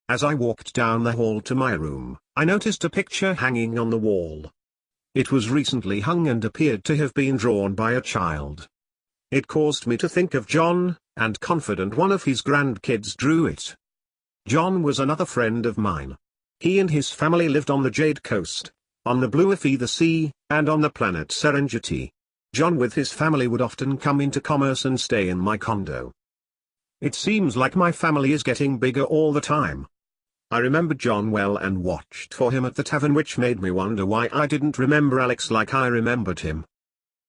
As I walked down the hall to my room, I noticed a picture hanging on the wall. It was recently hung and appeared to have been drawn by a child. It caused me to think of John, and confident one of his grandkids drew it. John was another friend of mine. He and his family lived on the Jade Coast, on the Blue Feather Sea, and on the planet Serengeti. John with his family would often come into commerce and stay in my condo. It seems like my family is getting bigger all the time. I remembered John well and watched for him at the tavern, which made me wonder why I didn't remember Alex like I remembered him.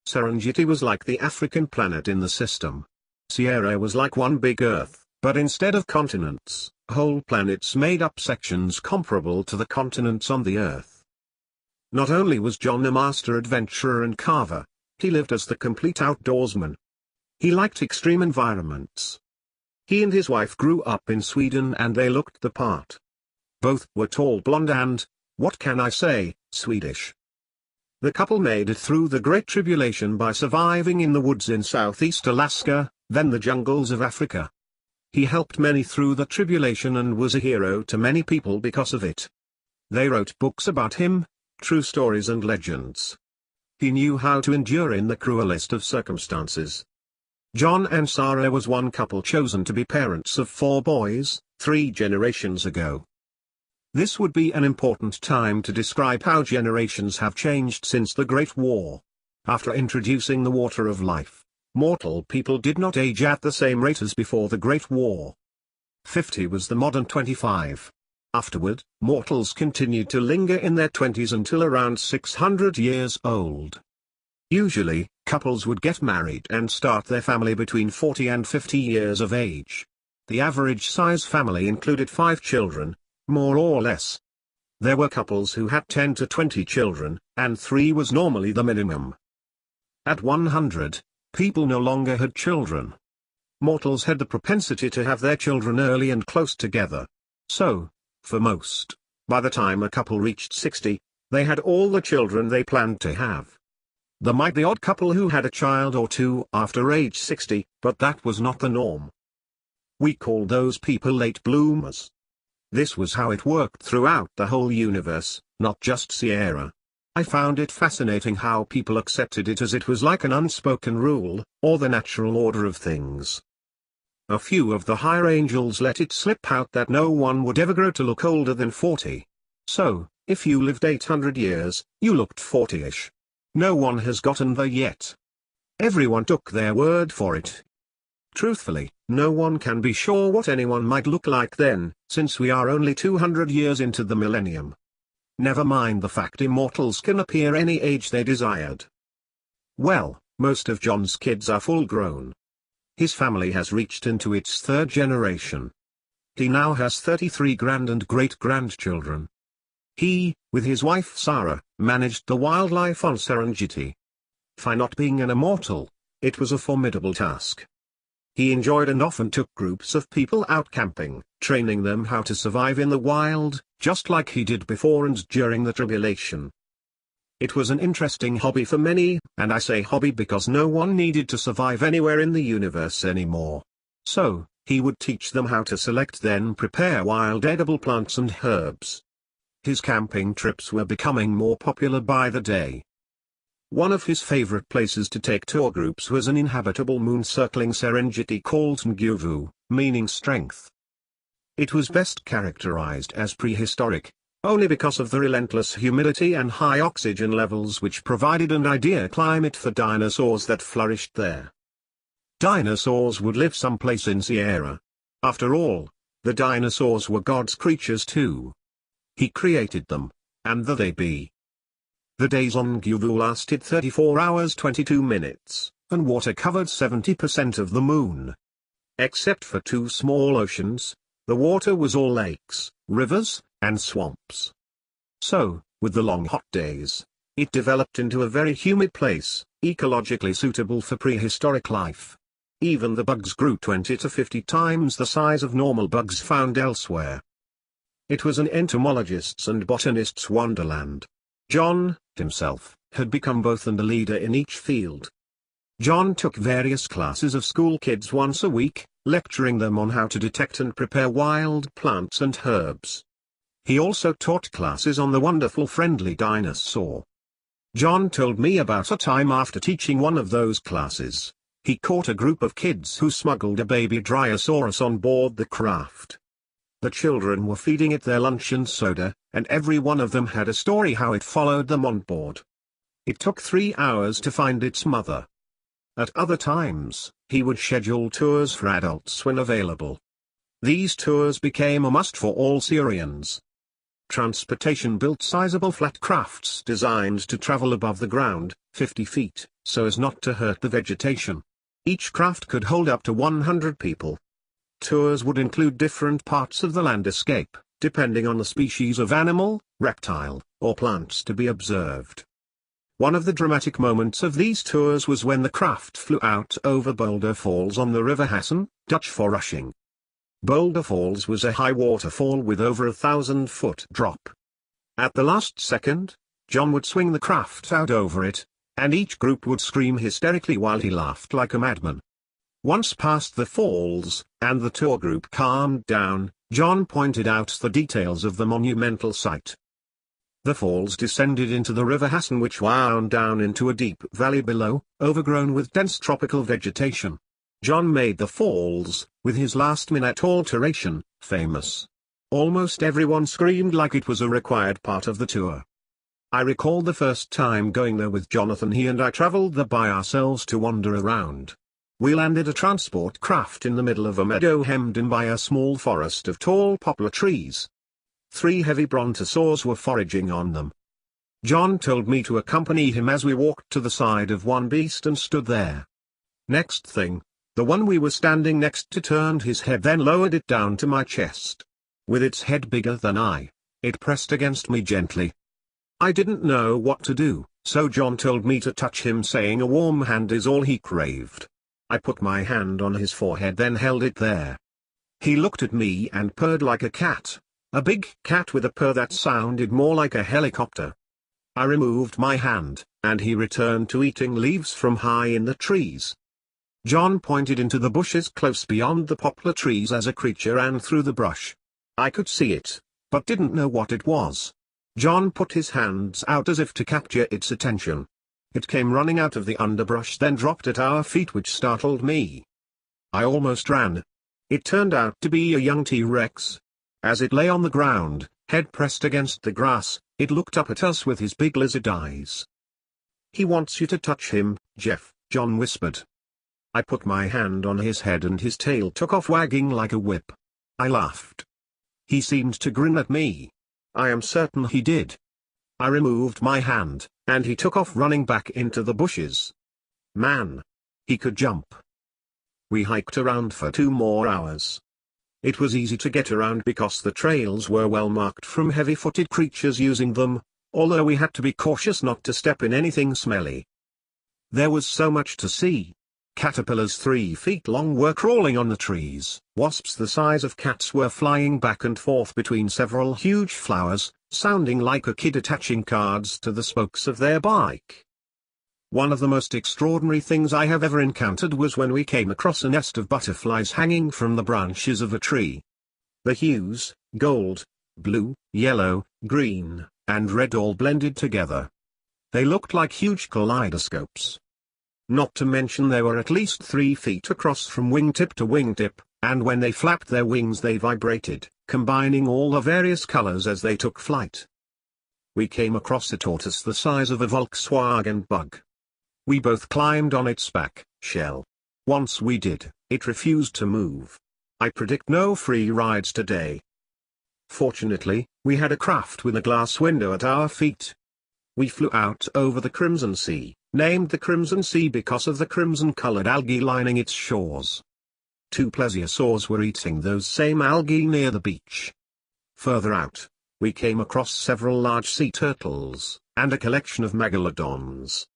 Serengeti was like the African planet in the system. Sierra was like one big Earth, but instead of continents, whole planets made up sections comparable to the continents on the Earth. Not only was John a master adventurer and carver, he lived as the complete outdoorsman. He liked extreme environments. He and his wife grew up in Sweden and they looked the part. Both were tall, blonde and, what can I say, Swedish. The couple made it through the Great Tribulation by surviving in the woods in southeast Alaska, then the jungles of Africa. He helped many through the tribulation and was a hero to many people because of it. They wrote books about him, true stories and legends. He knew how to endure in the cruelest of circumstances. John and Sarah was one couple chosen to be parents of 4 boys, 3 generations ago. This would be an important time to describe how generations have changed since the Great War. After introducing the water of life, mortal people did not age at the same rate as before the Great War. 50 was the modern 25. Afterward, mortals continued to linger in their 20s until around 600 years old. Usually, couples would get married and start their family between 40 and 50 years of age. The average size family included 5 children, more or less. There were couples who had 10 to 20 children, and 3 was normally the minimum. At 100, people no longer had children. Mortals had the propensity to have their children early and close together. So, for most, by the time a couple reached 60, they had all the children they planned to have. There might be the odd couple who had a child or 2 after age 60, but that was not the norm. We called those people late bloomers. This was how it worked throughout the whole universe, not just Sierra. I found it fascinating how people accepted it as it was like an unspoken rule, or the natural order of things. A few of the higher angels let it slip out that no one would ever grow to look older than 40. So, if you lived 800 years, you looked 40-ish. No one has gotten there yet. Everyone took their word for it. Truthfully, no one can be sure what anyone might look like then, since we are only 200 years into the millennium. Never mind the fact immortals can appear any age they desired. Well, most of John's kids are full grown. His family has reached into its 3rd generation. He now has 33 grand and great-grandchildren. He, with his wife Sarah, managed the wildlife on Serengeti. For not being an immortal, it was a formidable task. He enjoyed and often took groups of people out camping, training them how to survive in the wild, just like he did before and during the tribulation. It was an interesting hobby for many, and I say hobby because no one needed to survive anywhere in the universe anymore. So, he would teach them how to select then prepare wild edible plants and herbs. His camping trips were becoming more popular by the day. One of his favorite places to take tour groups was an inhabitable moon-circling Serengeti called Nguvu, meaning strength. It was best characterized as prehistoric, only because of the relentless humidity and high oxygen levels which provided an ideal climate for dinosaurs that flourished there. Dinosaurs would live someplace in Sierra. After all, the dinosaurs were God's creatures too. He created them, and there they be. The days on Nguvu lasted 34 hours 22 minutes, and water covered 70% of the moon. Except for 2 small oceans, the water was all lakes, rivers, and swamps. So, with the long hot days, it developed into a very humid place, ecologically suitable for prehistoric life. Even the bugs grew 20 to 50 times the size of normal bugs found elsewhere. It was an entomologist's and botanist's wonderland. John, himself, had become both and a leader in each field. John took various classes of school kids once a week, lecturing them on how to detect and prepare wild plants and herbs. He also taught classes on the wonderful friendly dinosaur. John told me about a time after teaching one of those classes, he caught a group of kids who smuggled a baby Dryosaurus on board the craft. The children were feeding it their lunch and soda, and every one of them had a story how it followed them on board. It took 3 hours to find its mother. At other times, he would schedule tours for adults when available. These tours became a must for all Syrians. Transportation built sizable flat crafts designed to travel above the ground, 50 feet, so as not to hurt the vegetation. Each craft could hold up to 100 people. Tours would include different parts of the landscape, depending on the species of animal, reptile, or plants to be observed. One of the dramatic moments of these tours was when the craft flew out over Boulder Falls on the River Hassan, Dutch for rushing. Boulder Falls was a high waterfall with over 1,000-foot drop. At the last second, John would swing the craft out over it, and each group would scream hysterically while he laughed like a madman. Once past the falls, and the tour group calmed down, John pointed out the details of the monumental site. The falls descended into the River Hassan, which wound down into a deep valley below, overgrown with dense tropical vegetation. John made the falls, with his last-minute alteration, famous. Almost everyone screamed like it was a required part of the tour. I recall the first time going there with Jonathan. He and I traveled there by ourselves to wander around. We landed a transport craft in the middle of a meadow hemmed in by a small forest of tall poplar trees. 3 heavy brontosaurs were foraging on them. John told me to accompany him as we walked to the side of one beast and stood there. Next thing, the one we were standing next to turned his head, then lowered it down to my chest. With its head bigger than I, it pressed against me gently. I didn't know what to do, so John told me to touch him, saying a warm hand is all he craved. I put my hand on his forehead, then held it there. He looked at me and purred like a cat, a big cat with a purr that sounded more like a helicopter. I removed my hand, and he returned to eating leaves from high in the trees. John pointed into the bushes close beyond the poplar trees as a creature ran through the brush. I could see it, but didn't know what it was. John put his hands out as if to capture its attention. It came running out of the underbrush, then dropped at our feet, which startled me. I almost ran. It turned out to be a young T-Rex. As it lay on the ground, head pressed against the grass, it looked up at us with his big lizard eyes. "He wants you to touch him, Jeff," John whispered. I put my hand on his head and his tail took off wagging like a whip. I laughed. He seemed to grin at me. I am certain he did. I removed my hand, and he took off running back into the bushes. Man! He could jump. We hiked around for 2 more hours. It was easy to get around because the trails were well marked from heavy-footed creatures using them, although we had to be cautious not to step in anything smelly. There was so much to see. Caterpillars 3 feet long were crawling on the trees. Wasps the size of cats were flying back and forth between several huge flowers, sounding like a kid attaching cards to the spokes of their bike. One of the most extraordinary things I have ever encountered was when we came across a nest of butterflies hanging from the branches of a tree. The hues, gold, blue, yellow, green, and red all blended together. They looked like huge kaleidoscopes. Not to mention they were at least 3 feet across from wingtip to wingtip, and when they flapped their wings they vibrated, combining all the various colors as they took flight. We came across a tortoise the size of a Volkswagen Bug. We both climbed on its back shell. Once we did, it refused to move. I predict no free rides today. Fortunately, we had a craft with a glass window at our feet. We flew out over the Crimson Sea, named the Crimson Sea because of the crimson-colored algae lining its shores. 2 plesiosaurs were eating those same algae near the beach. Further out, we came across several large sea turtles, and a collection of megalodons.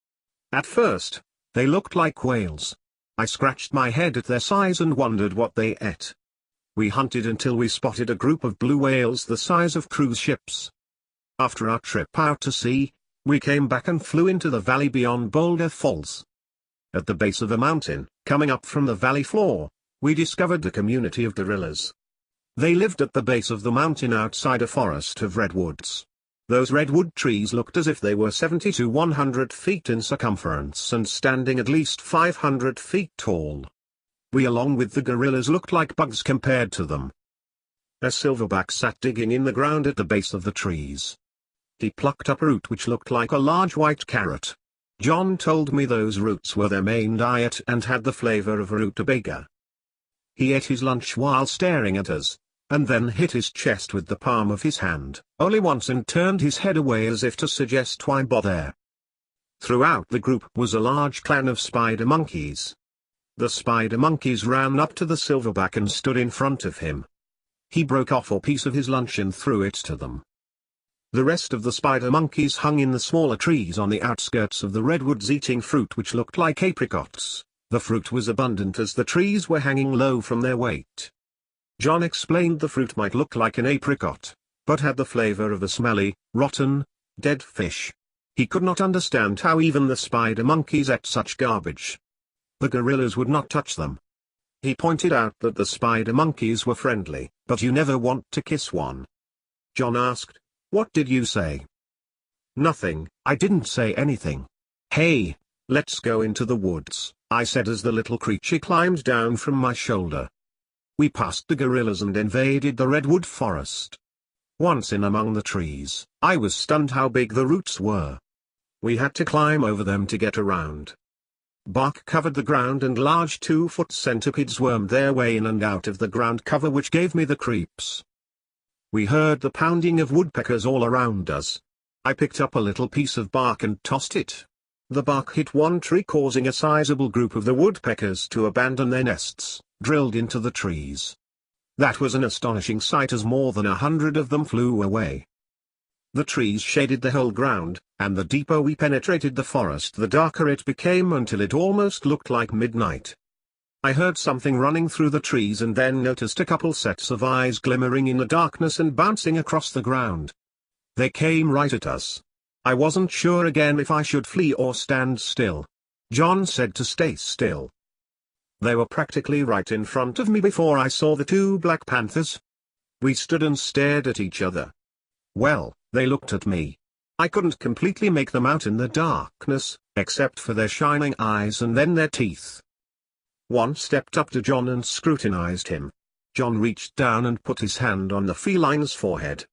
At first, they looked like whales. I scratched my head at their size and wondered what they ate. We hunted until we spotted a group of blue whales the size of cruise ships. After our trip out to sea, we came back and flew into the valley beyond Boulder Falls. At the base of a mountain, coming up from the valley floor, we discovered the community of gorillas. They lived at the base of the mountain outside a forest of redwoods. Those redwood trees looked as if they were 70 to 100 feet in circumference and standing at least 500 feet tall. We along with the gorillas looked like bugs compared to them. A silverback sat digging in the ground at the base of the trees. He plucked up a root which looked like a large white carrot. John told me those roots were their main diet and had the flavor of a rutabaga. He ate his lunch while staring at us, and then hit his chest with the palm of his hand, only once, and turned his head away as if to suggest why bother. Throughout the group was a large clan of spider monkeys. The spider monkeys ran up to the silverback and stood in front of him. He broke off a piece of his lunch and threw it to them. The rest of the spider monkeys hung in the smaller trees on the outskirts of the redwoods eating fruit which looked like apricots. The fruit was abundant as the trees were hanging low from their weight. John explained the fruit might look like an apricot, but had the flavor of a smelly, rotten, dead fish. He could not understand how even the spider monkeys ate such garbage. The gorillas would not touch them. He pointed out that the spider monkeys were friendly, but you never want to kiss one. John asked, "What did you say?" "Nothing, I didn't say anything." "Hey, let's go into the woods," I said as the little creature climbed down from my shoulder. We passed the gorillas and invaded the redwood forest. Once in among the trees, I was stunned how big the roots were. We had to climb over them to get around. Bark covered the ground and large 2-foot centipedes wormed their way in and out of the ground cover, which gave me the creeps. We heard the pounding of woodpeckers all around us. I picked up a little piece of bark and tossed it. The bark hit one tree, causing a sizable group of the woodpeckers to abandon their nests, drilled into the trees. That was an astonishing sight as more than 100 of them flew away. The trees shaded the whole ground, and the deeper we penetrated the forest the darker it became until it almost looked like midnight. I heard something running through the trees and then noticed a couple sets of eyes glimmering in the darkness and bouncing across the ground. They came right at us. I wasn't sure again if I should flee or stand still. John said to stay still. They were practically right in front of me before I saw the two black panthers. We stood and stared at each other. Well, they looked at me. I couldn't completely make them out in the darkness, except for their shining eyes and then their teeth. One stepped up to John and scrutinized him. John reached down and put his hand on the feline's forehead.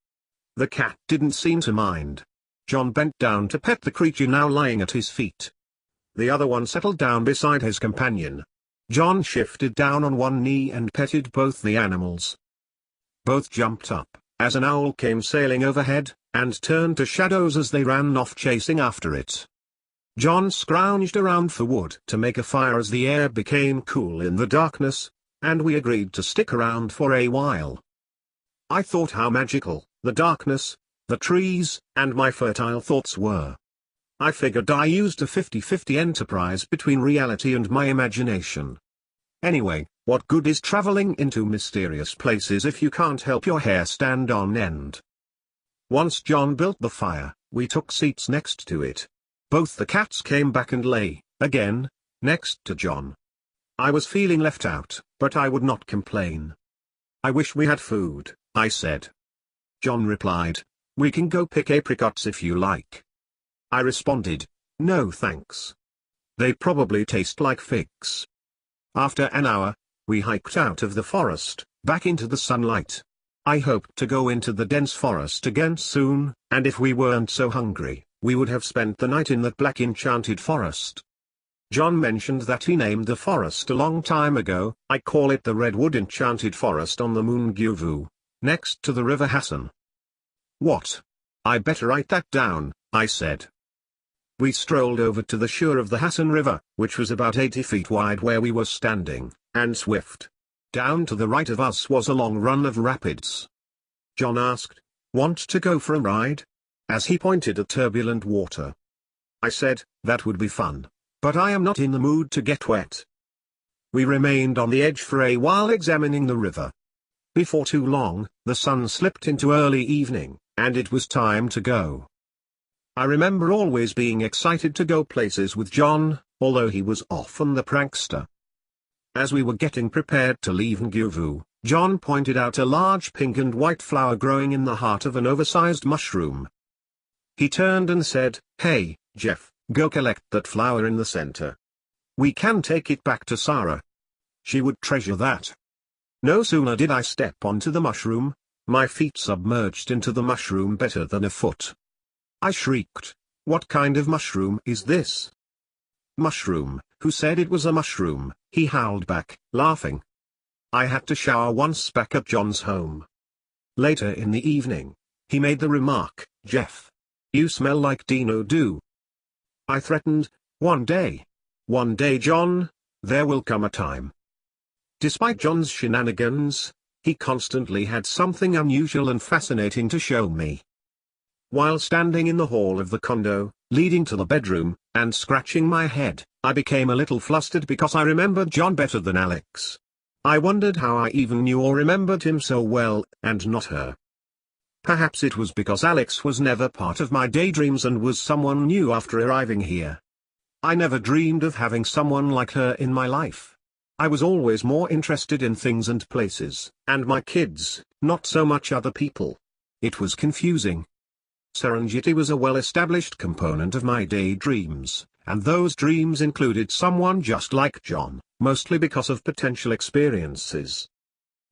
The cat didn't seem to mind. John bent down to pet the creature now lying at his feet. The other one settled down beside his companion. John shifted down on one knee and petted both the animals. Both jumped up, as an owl came sailing overhead, and turned to shadows as they ran off chasing after it. John scrounged around for wood to make a fire as the air became cool in the darkness, and we agreed to stick around for a while. I thought how magical the darkness, the trees, and my fertile thoughts were. I figured I used a 50-50 enterprise between reality and my imagination. Anyway, what good is traveling into mysterious places if you can't help your hair stand on end? Once John built the fire, we took seats next to it. Both the cats came back and lay, again, next to John. I was feeling left out, but I would not complain. "I wish we had food," I said. John replied, "We can go pick apricots if you like." I responded, "No thanks. They probably taste like figs." After an hour, we hiked out of the forest, back into the sunlight. I hoped to go into the dense forest again soon, and if we weren't so hungry, we would have spent the night in that black enchanted forest. John mentioned that he named the forest a long time ago. I call it the Redwood Enchanted Forest on the Munguvu, next to the River Hassan. What? I better write that down, I said. We strolled over to the shore of the Hassan River, which was about 80 feet wide where we were standing, and swift. Down to the right of us was a long run of rapids. John asked, "Want to go for a ride?" as he pointed at turbulent water. I said, "That would be fun, but I am not in the mood to get wet." We remained on the edge for a while examining the river. Before too long, the sun slipped into early evening, and it was time to go. I remember always being excited to go places with John, although he was often the prankster. As we were getting prepared to leave Nguvu, John pointed out a large pink and white flower growing in the heart of an oversized mushroom. He turned and said, "Hey, Jeff, go collect that flower in the center. We can take it back to Sarah. She would treasure that." No sooner did I step onto the mushroom, my feet submerged into the mushroom better than a foot. I shrieked, "What kind of mushroom is this?" "Mushroom, who said it was a mushroom?" he howled back, laughing. I had to shower once back at John's home. Later in the evening, he made the remark, "Jeff, you smell like Dino Do." I threatened, One day, John, there will come a time." Despite John's shenanigans, he constantly had something unusual and fascinating to show me. While standing in the hall of the condo, leading to the bedroom, and scratching my head, I became a little flustered because I remembered John better than Alex. I wondered how I even knew or remembered him so well, and not her. Perhaps it was because Alex was never part of my daydreams and was someone new after arriving here. I never dreamed of having someone like her in my life. I was always more interested in things and places, and my kids, not so much other people. It was confusing. Serengeti was a well-established component of my daydreams, and those dreams included someone just like John, mostly because of potential experiences.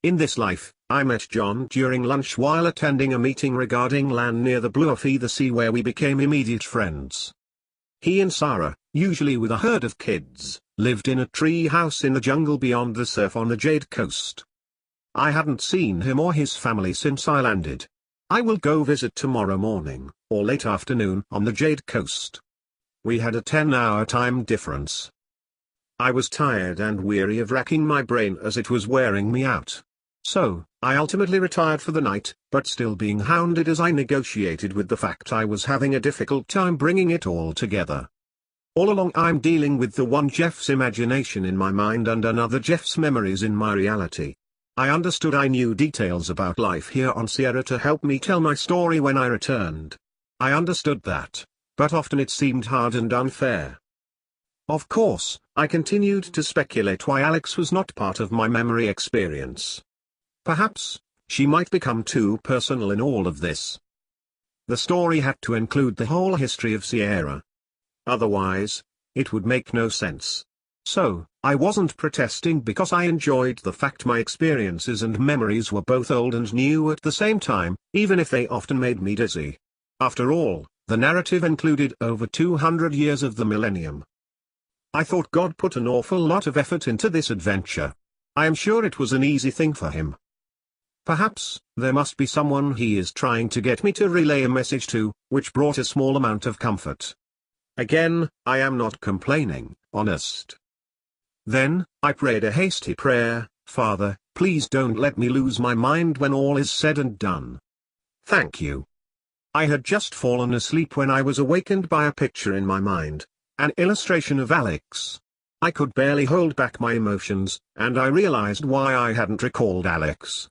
In this life, I met John during lunch while attending a meeting regarding land near the Blue of the Sea where we became immediate friends. He and Sarah, usually with a herd of kids, lived in a tree house in the jungle beyond the surf on the Jade Coast. I hadn't seen him or his family since I landed. I will go visit tomorrow morning, or late afternoon on the Jade Coast. We had a 10-hour time difference. I was tired and weary of racking my brain as it was wearing me out. So, I ultimately retired for the night, but still being hounded as I negotiated with the fact I was having a difficult time bringing it all together. All along I'm dealing with the one Jeff's imagination in my mind and another Jeff's memories in my reality. I understood I knew details about life here on Sierra to help me tell my story when I returned. I understood that, but often it seemed hard and unfair. Of course, I continued to speculate why Alex was not part of my memory experience. Perhaps, she might become too personal in all of this. The story had to include the whole history of Sierra. Otherwise, it would make no sense. So, I wasn't protesting because I enjoyed the fact my experiences and memories were both old and new at the same time, even if they often made me dizzy. After all, the narrative included over 200 years of the millennium. I thought God put an awful lot of effort into this adventure. I am sure it was an easy thing for him. Perhaps, there must be someone he is trying to get me to relay a message to, which brought a small amount of comfort. Again, I am not complaining, honest. Then, I prayed a hasty prayer, Father, please don't let me lose my mind when all is said and done. Thank you. I had just fallen asleep when I was awakened by a picture in my mind, an illustration of Alex. I could barely hold back my emotions, and I realized why I hadn't recalled Alex.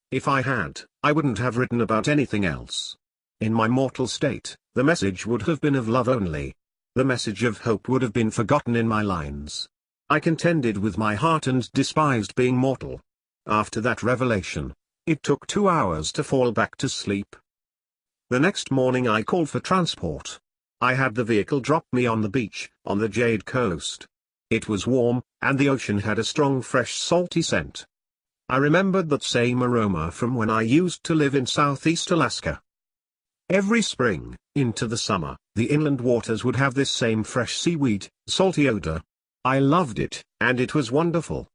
If I had, I wouldn't have written about anything else. In my mortal state, the message would have been of love only. The message of hope would have been forgotten in my lines. I contended with my heart and despised being mortal. After that revelation, it took 2 hours to fall back to sleep. The next morning I called for transport. I had the vehicle drop me on the beach, on the Jade Coast. It was warm, and the ocean had a strong fresh salty scent. I remembered that same aroma from when I used to live in Southeast Alaska. Every spring, into the summer, the inland waters would have this same fresh seaweed, salty odor. I loved it, and it was wonderful.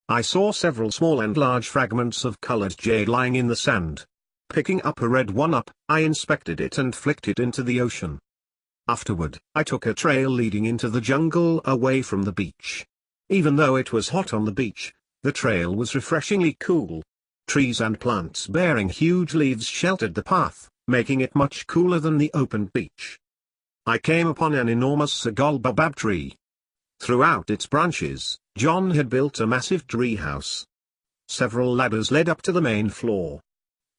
I saw several small and large fragments of colored jade lying in the sand. Picking up a red one up, I inspected it and flicked it into the ocean. Afterward, I took a trail leading into the jungle away from the beach. Even though it was hot on the beach, the trail was refreshingly cool. Trees and plants bearing huge leaves sheltered the path, making it much cooler than the open beach. I came upon an enormous sagal baobab tree. Throughout its branches, John had built a massive tree house. Several ladders led up to the main floor.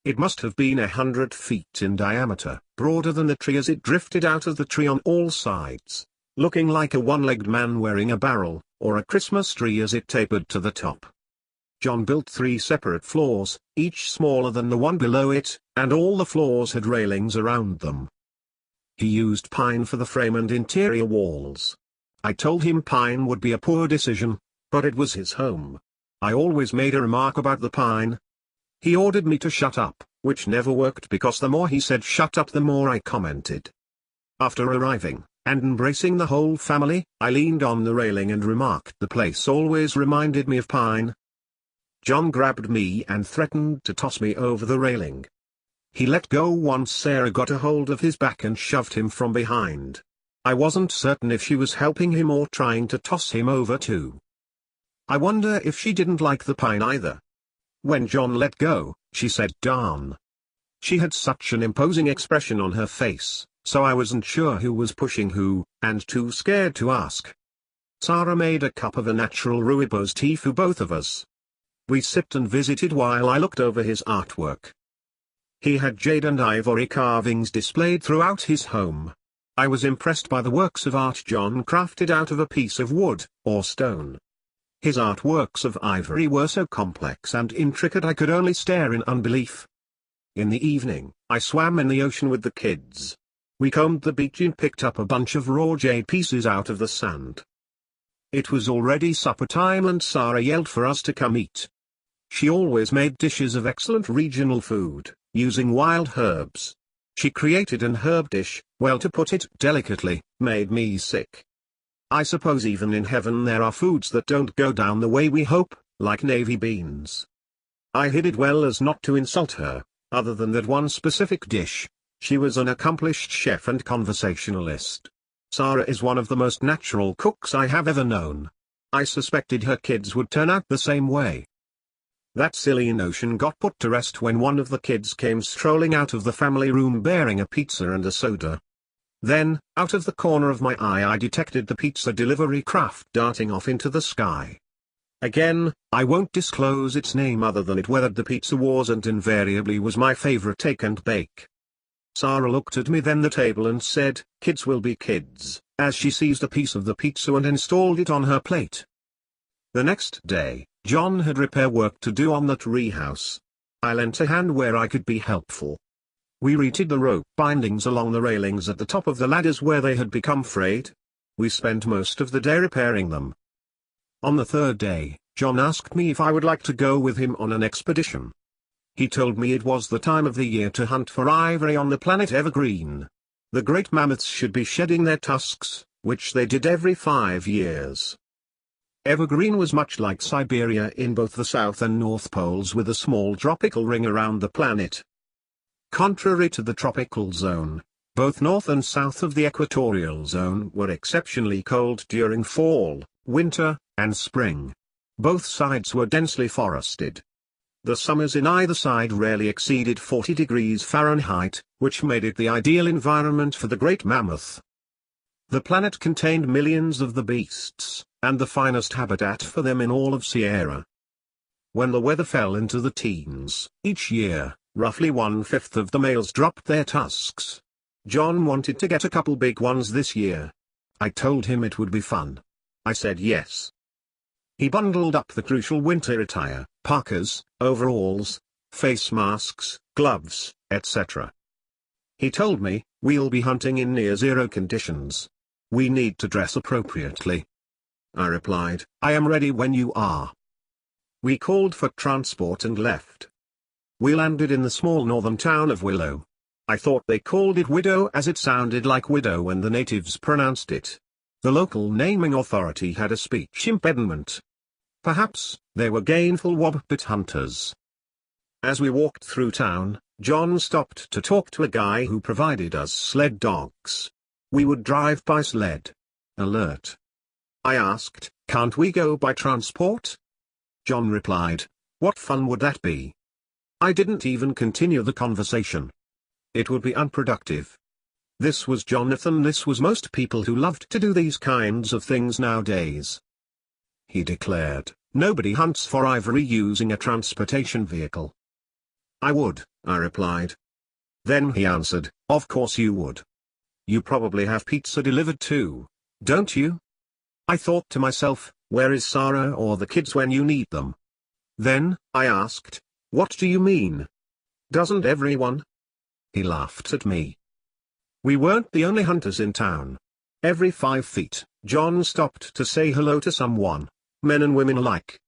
It must have been 100 feet in diameter, broader than the tree as it drifted out of the tree on all sides. looking like a one-legged man wearing a barrel, or a Christmas tree as it tapered to the top. John built 3 separate floors, each smaller than the one below it, and all the floors had railings around them. He used pine for the frame and interior walls. I told him pine would be a poor decision, but it was his home. I always made a remark about the pine. He ordered me to shut up, which never worked because the more he said shut up the more I commented. After arriving, and embracing the whole family, I leaned on the railing and remarked the place always reminded me of pine. John grabbed me and threatened to toss me over the railing. He let go once Sarah got a hold of his back and shoved him from behind. I wasn't certain if she was helping him or trying to toss him over too. I wonder if she didn't like the pine either. When John let go, she said darn. She had such an imposing expression on her face, so I wasn't sure who was pushing who, and too scared to ask. Sarah made a cup of a natural rooibos tea for both of us. We sipped and visited while I looked over his artwork. He had jade and ivory carvings displayed throughout his home. I was impressed by the works of art John crafted out of a piece of wood, or stone. His artworks of ivory were so complex and intricate I could only stare in unbelief. In the evening, I swam in the ocean with the kids. We combed the beach and picked up a bunch of raw jade pieces out of the sand. It was already supper time and Sarah yelled for us to come eat. She always made dishes of excellent regional food, using wild herbs. She created an herb dish, well to put it delicately, made me sick. I suppose even in heaven there are foods that don't go down the way we hope, like navy beans. I hid it well as not to insult her, other than that one specific dish. She was an accomplished chef and conversationalist. Sarah is one of the most natural cooks I have ever known. I suspected her kids would turn out the same way. That silly notion got put to rest when one of the kids came strolling out of the family room bearing a pizza and a soda. Then, out of the corner of my eye I detected the pizza delivery craft darting off into the sky. Again, I won't disclose its name other than it weathered the pizza wars and invariably was my favorite take and bake. Sarah looked at me then the table and said, "Kids will be kids," as she seized a piece of the pizza and installed it on her plate. The next day, John had repair work to do on the tree house. I lent a hand where I could be helpful. We reted the rope bindings along the railings at the top of the ladders where they had become frayed. We spent most of the day repairing them. On the 3rd day, John asked me if I would like to go with him on an expedition. He told me it was the time of the year to hunt for ivory on the planet Evergreen. The great mammoths should be shedding their tusks, which they did every 5 years. Evergreen was much like Siberia in both the south and north poles with a small tropical ring around the planet. Contrary to the tropical zone, both north and south of the equatorial zone were exceptionally cold during fall, winter, and spring. Both sides were densely forested. The summers in either side rarely exceeded 40 degrees Fahrenheit, which made it the ideal environment for the great mammoth. The planet contained millions of the beasts, and the finest habitat for them in all of Sierra. When the weather fell into the teens, each year, roughly 1/5 of the males dropped their tusks. John wanted to get a couple big ones this year. I told him it would be fun. I said yes. He bundled up the crucial winter attire, parkas, overalls, face masks, gloves, etc. He told me, "We'll be hunting in near-zero conditions. We need to dress appropriately." I replied, "I am ready when you are." We called for transport and left. We landed in the small northern town of Willow. I thought they called it Widow as it sounded like widow when the natives pronounced it. The local naming authority had a speech impediment. Perhaps, they were gainful wombat hunters. As we walked through town, John stopped to talk to a guy who provided us sled dogs. We would drive by sled. Alert. I asked, "Can't we go by transport?" John replied, "What fun would that be?" I didn't even continue the conversation. It would be unproductive. This was Jonathan. This was most people who loved to do these kinds of things nowadays. He declared, "Nobody hunts for ivory using a transportation vehicle." "I would," I replied. Then he answered, "Of course you would. You probably have pizza delivered too. don't you? I thought to myself, where is Sarah or the kids when you need them? Then, I asked, what do you mean? Doesn't everyone? He laughed at me. We weren't the only hunters in town. Every 5 feet, John stopped to say hello to someone, men and women alike.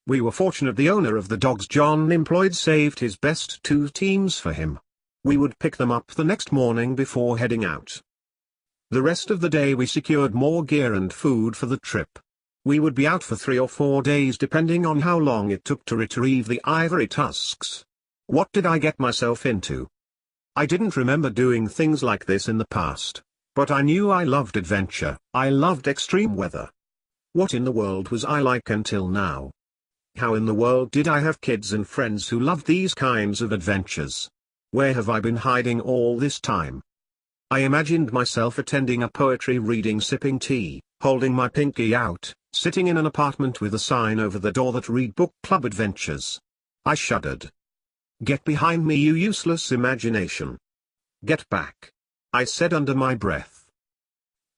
We were fortunate the owner of the dogs John employed saved his best 2 teams for him. We would pick them up the next morning before heading out. The rest of the day we secured more gear and food for the trip. We would be out for 3 or 4 days depending on how long it took to retrieve the ivory tusks. What did I get myself into? I didn't remember doing things like this in the past, but I knew I loved adventure. I loved extreme weather. What in the world was I like until now? How in the world did I have kids and friends who loved these kinds of adventures? Where have I been hiding all this time? I imagined myself attending a poetry reading, sipping tea, holding my pinky out, sitting in an apartment with a sign over the door that read Book Club Adventures. I shuddered. Get behind me, you useless imagination. Get back, I said under my breath.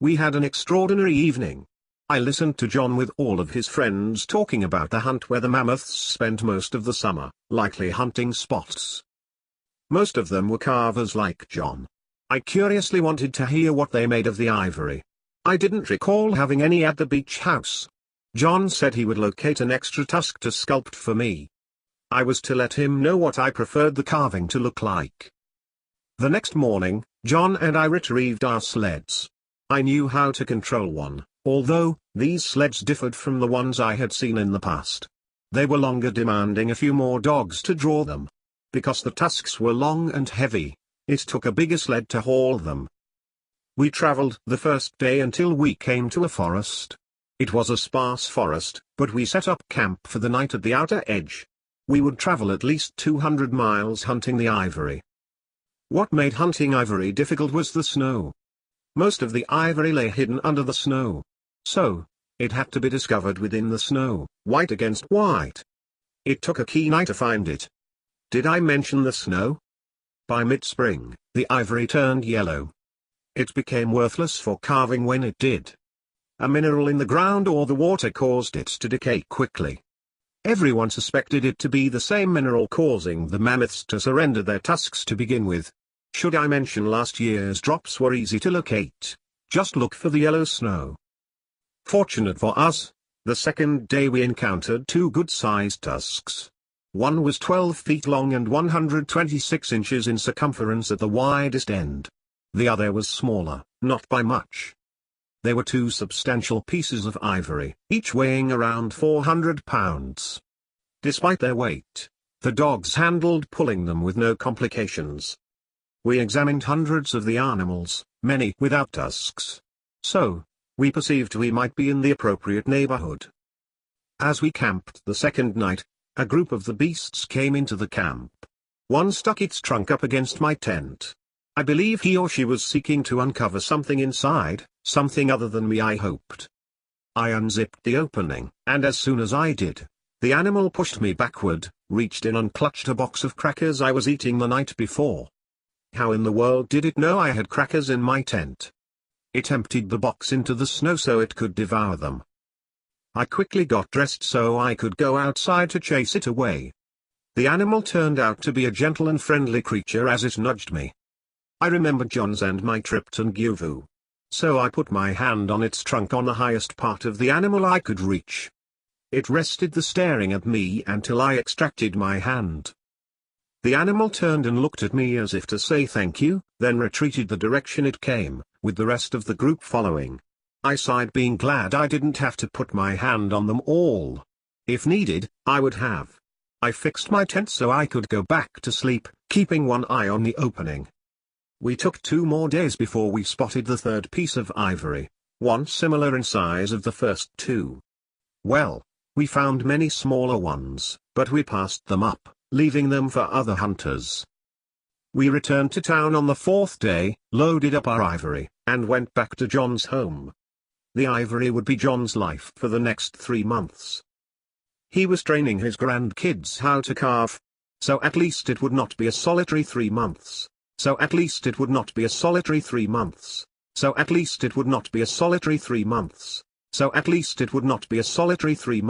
We had an extraordinary evening. I listened to John with all of his friends talking about the hunt where the mammoths spent most of the summer, likely hunting spots. Most of them were carvers like John. I curiously wanted to hear what they made of the ivory. I didn't recall having any at the beach house. John said he would locate an extra tusk to sculpt for me. I was to let him know what I preferred the carving to look like. The next morning, John and I retrieved our sleds. I knew how to control one, although these sleds differed from the ones I had seen in the past. They were longer, demanding a few more dogs to draw them. Because the tusks were long and heavy, it took a bigger sled to haul them. We traveled the first day until we came to a forest. It was a sparse forest, but we set up camp for the night at the outer edge. We would travel at least 200 miles hunting the ivory. What made hunting ivory difficult was the snow. Most of the ivory lay hidden under the snow. So, it had to be discovered within the snow, white against white. It took a keen eye to find it. Did I mention the snow? By mid-spring, the ivory turned yellow. It became worthless for carving when it did. A mineral in the ground or the water caused it to decay quickly. Everyone suspected it to be the same mineral causing the mammoths to surrender their tusks to begin with. Should I mention last year's drops were easy to locate? Just look for the yellow snow. Fortunate for us, the second day we encountered 2 good-sized tusks. One was 12 feet long and 126 inches in circumference at the widest end. The other was smaller, not by much. They were 2 substantial pieces of ivory, each weighing around 400 pounds. Despite their weight, the dogs handled pulling them with no complications. We examined hundreds of the animals, many without tusks. So, we perceived we might be in the appropriate neighborhood. As we camped the second night, a group of the beasts came into the camp. One stuck its trunk up against my tent. I believe he or she was seeking to uncover something inside, something other than me, I hoped. I unzipped the opening, and as soon as I did, the animal pushed me backward, reached in and clutched a box of crackers I was eating the night before. How in the world did it know I had crackers in my tent? It emptied the box into the snow so it could devour them. I quickly got dressed so I could go outside to chase it away. The animal turned out to be a gentle and friendly creature as it nudged me. I remembered John's and my trip to Nguvu. So I put my hand on its trunk on the highest part of the animal I could reach. It rested there staring at me until I extracted my hand. The animal turned and looked at me as if to say thank you, then retreated the direction it came, with the rest of the group following. I sighed, being glad I didn't have to put my hand on them all. If needed, I would have. I fixed my tent so I could go back to sleep, keeping one eye on the opening. We took 2 more days before we spotted the third piece of ivory, one similar in size of the first 2. Well, we found many smaller ones, but we passed them up, leaving them for other hunters. We returned to town on the 4th day, loaded up our ivory, and went back to John's home. The ivory would be John's life for the next 3 months. He was training his grandkids how to carve. So at least it would not be a solitary 3 months. So So at least it would not be a solitary 3 months. So at least it would not be a solitary 3 months.